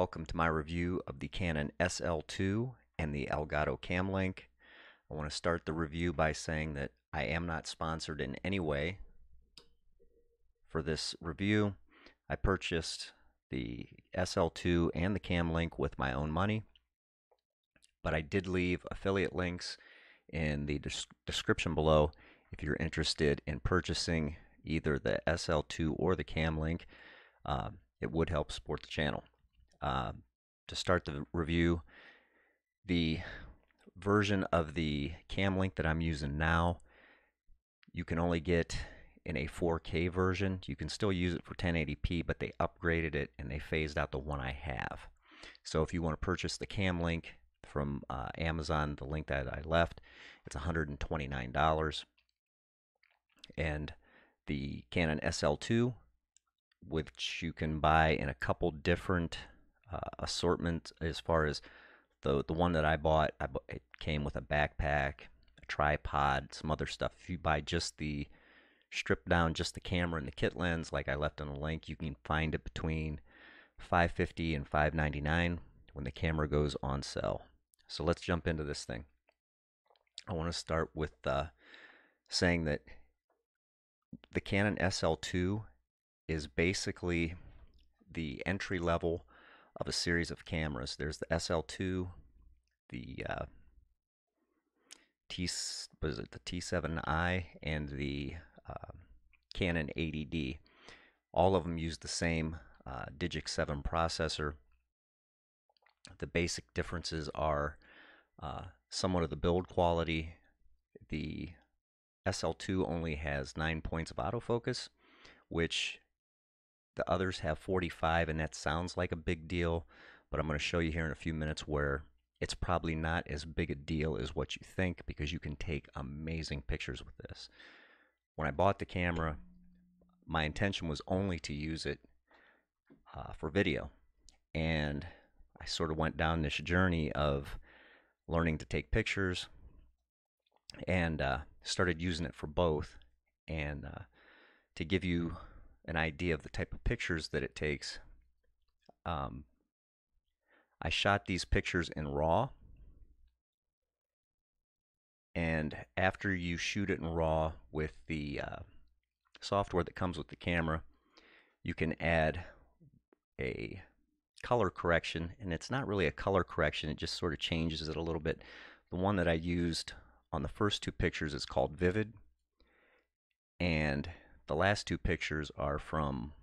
welcome to my review of the Canon SL2 and the Elgato Camlink. I want to start the review by saying that I am not sponsored in any way for this review. I purchased the SL2 and the Camlink with my own money, but I did leave affiliate links in the description below if you're interested in purchasing either the SL2 or the Camlink. It would help support the channel. To start the review, the version of the Camlink that I'm using now, you can only get in a 4K version. You can still use it for 1080p, but they upgraded it and they phased out the one I have. So if you want to purchase the Camlink from Amazon, the link that I left, it's $129. And the Canon SL2, which you can buy in a couple different assortment. As far as the one that I bought, it came with a backpack, a tripod, some other stuff. If you buy just the stripped down, just the camera and the kit lens, like I left on the link, you can find it between $550 and $599 when the camera goes on sale. So let's jump into this thing. I want to start with saying that the Canon SL2 is basically the entry level of a series of cameras. There's the SL2, the T7i, and the Canon 80D. All of them use the same Digic 7 processor. The basic differences are somewhat of the build quality. The SL2 only has 9 points of autofocus, which the others have 45, and that sounds like a big deal, but I'm going to show you here in a few minutes where it's probably not as big a deal as what you think, because you can take amazing pictures with this. When I bought the camera, my intention was only to use it for video, and I sort of went down this journey of learning to take pictures and started using it for both. And to give you an idea of the type of pictures that it takes, I shot these pictures in RAW, and after you shoot it in RAW with the software that comes with the camera, you can add a color correction, and it's not really a color correction, it just sort of changes it a little bit. The one that I used on the first two pictures is called Vivid, and the last two pictures are from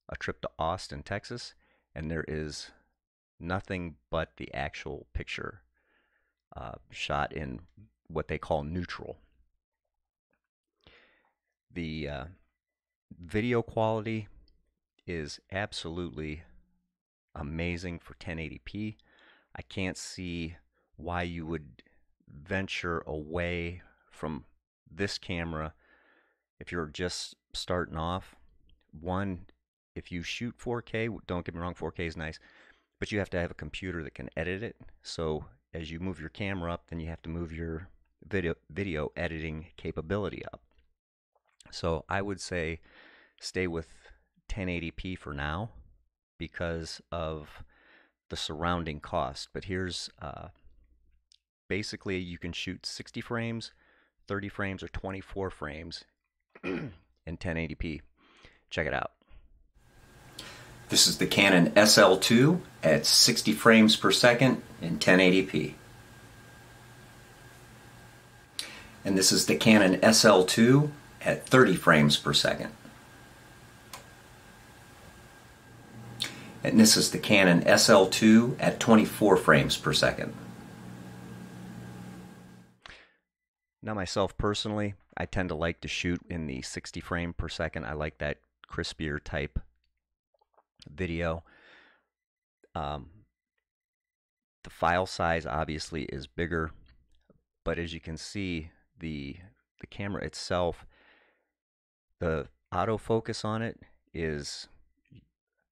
a trip to Austin, Texas, and there is nothing but the actual picture shot in what they call neutral. The video quality is absolutely amazing for 1080p. I can't see why you would venture away from this camera if you're just starting off. One, if you shoot 4K, don't get me wrong, 4K is nice, but you have to have a computer that can edit it. So as you move your camera up, then you have to move your video editing capability up. So I would say stay with 1080p for now because of the surrounding cost. But here's basically you can shoot 60 frames, 30 frames, or 24 frames in 1080p. Check it out. This is the Canon SL2 at 60 frames per second in 1080p. And this is the Canon SL2 at 30 frames per second. And this is the Canon SL2 at 24 frames per second. Now myself personally, I tend to like to shoot in the 60 frame per second. I like that crispier type video. The file size obviously is bigger, but as you can see, the camera itself, the autofocus on it is,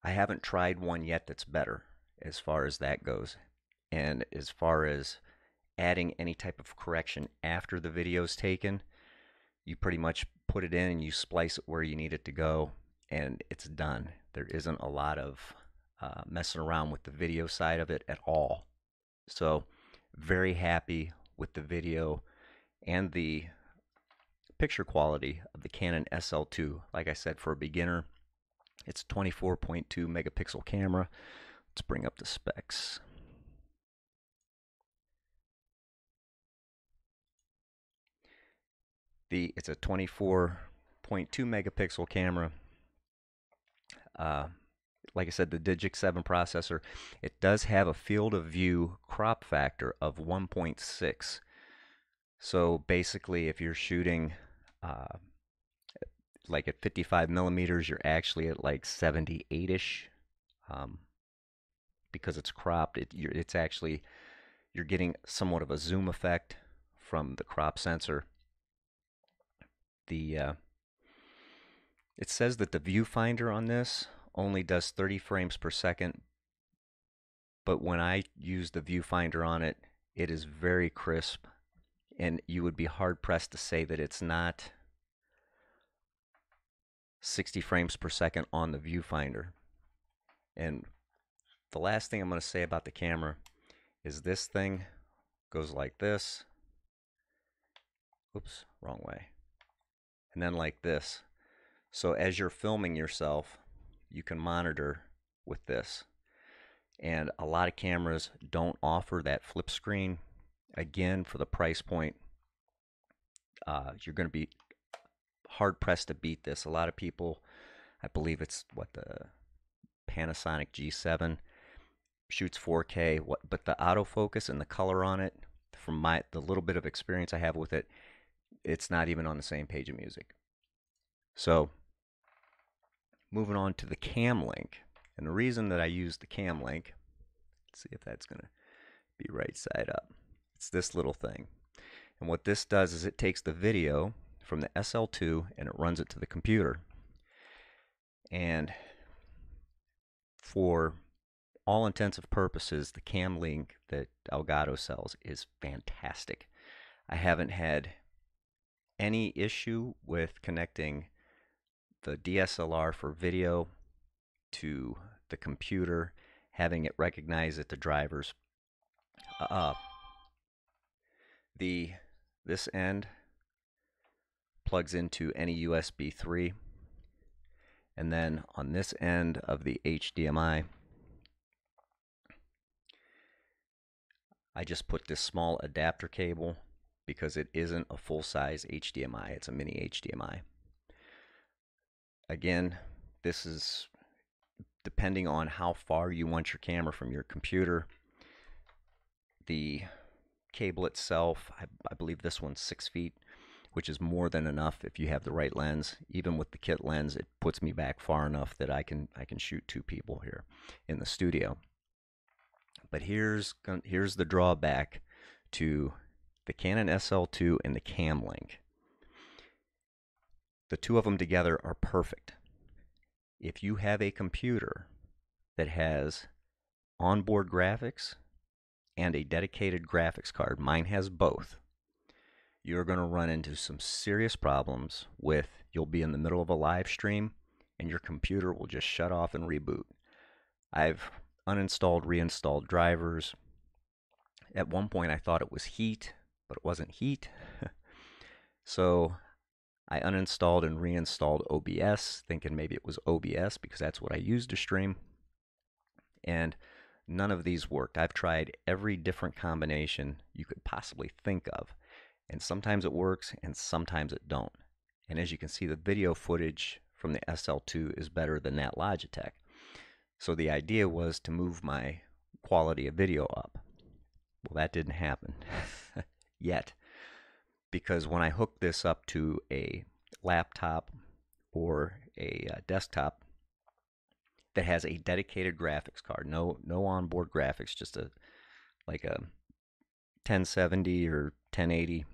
I haven't tried one yet that's better as far as that goes. And as far as adding any type of correction after the video is taken, you pretty much put it in and you splice it where you need it to go, and it's done. There isn't a lot of messing around with the video side of it at all. So very happy with the video and the picture quality of the Canon SL2. Like I said, for a beginner, it's a 24.2 megapixel camera. Let's bring up the specs. It's a 24.2 megapixel camera. Like I said, the Digic 7 processor. It does have a field of view crop factor of 1.6. So basically, if you're shooting like at 55 millimeters, you're actually at like 78-ish. Because it's cropped, it's actually, you're getting somewhat of a zoom effect from the crop sensor. It says that the viewfinder on this only does 30 frames per second, but when I use the viewfinder on it, it is very crisp, and you would be hard pressed to say that it's not 60 frames per second on the viewfinder. And the last thing I'm going to say about the camera is this thing goes like this. Oops, wrong way. And then like this. So as you're filming yourself, you can monitor with this. And a lot of cameras don't offer that flip screen. Again, for the price point, you're going to be hard pressed to beat this. A lot of people, I believe it's the Panasonic G7 shoots 4K, but the autofocus and the color on it, from the little bit of experience I have with it, it's not even on the same page of music. So moving on to the Camlink, and the reason that I use the Camlink, let's see if that's going to be right side up. It's this little thing, and what this does is it takes the video from the SL2 and it runs it to the computer. And for all intensive purposes, the Camlink that Elgato sells is fantastic. I haven't had any issue with connecting the DSLR for video to the computer, having it recognize that the drivers this end plugs into any USB 3, and then on this end of the HDMI, I just put this small adapter cable because it isn't a full-size HDMI, it's a mini HDMI. Again, this is depending on how far you want your camera from your computer. The cable itself, I believe this one's 6 feet, which is more than enough if you have the right lens. Even with the kit lens, it puts me back far enough that I can shoot 2 people here in the studio. But here's the drawback to the Canon SL2 and the Camlink. The two of them together are perfect. If you have a computer that has onboard graphics and a dedicated graphics card, mine has both, you're going to run into some serious problems with, you'll be in the middle of a live stream and your computer will just shut off and reboot. I've uninstalled, reinstalled drivers. At one point I thought it was heat, but it wasn't heat. So I uninstalled and reinstalled OBS, thinking maybe it was OBS because that's what I used to stream. And none of these worked. I've tried every different combination you could possibly think of. And sometimes it works and sometimes it don't. And as you can see, the video footage from the SL2 is better than that Logitech. So the idea was to move my quality of video up. Well, that didn't happen yet, because when I hook this up to a laptop or a desktop that has a dedicated graphics card, no onboard graphics, just like a 1070 or 1080,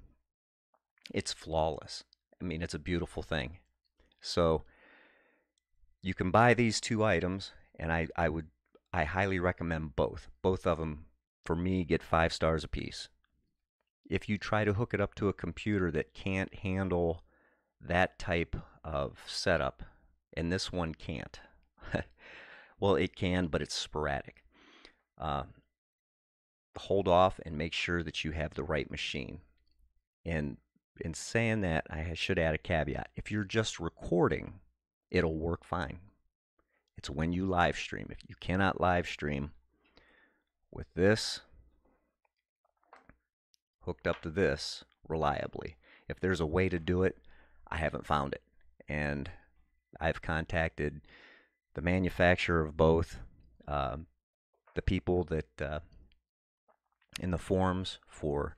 it's flawless. I mean, it's a beautiful thing. So you can buy these two items, and I highly recommend both. Both of them, for me, get 5 stars a piece. If you try to hook it up to a computer that can't handle that type of setup, and this one can't, Well, it can, but it's sporadic. Uh, Hold off and make sure that you have the right machine. And in saying that, I should add a caveat. If you're just recording, it'll work fine. It's when you live stream. If you cannot live stream with this hooked up to this reliably, if there's a way to do it, I haven't found it. And I've contacted the manufacturer of both, the people that in the forums for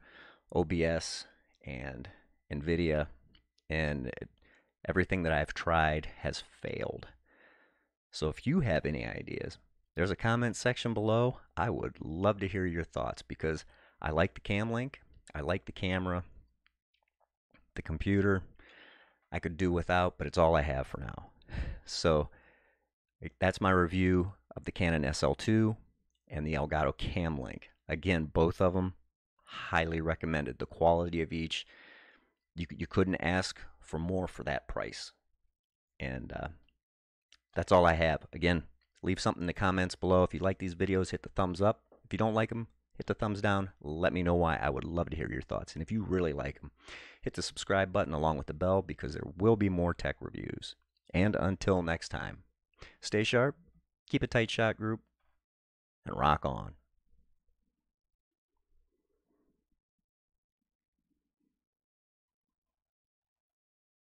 OBS and NVIDIA, and everything that I've tried has failed. So if you have any ideas, there's a comment section below. I would love to hear your thoughts because I like the Camlink, I like the camera, the computer. I could do without, but it's all I have for now. So that's my review of the Canon SL2 and the Elgato Camlink. Again, both of them highly recommended. The quality of each, you couldn't ask for more for that price. And that's all I have. Again, leave something in the comments below. If you like these videos, hit the thumbs up. If you don't like them, hit the thumbs down. Let me know why. I would love to hear your thoughts. And if you really like them, hit the subscribe button along with the bell because there will be more tech reviews. And until next time, stay sharp, keep a tight shot, group, and rock on.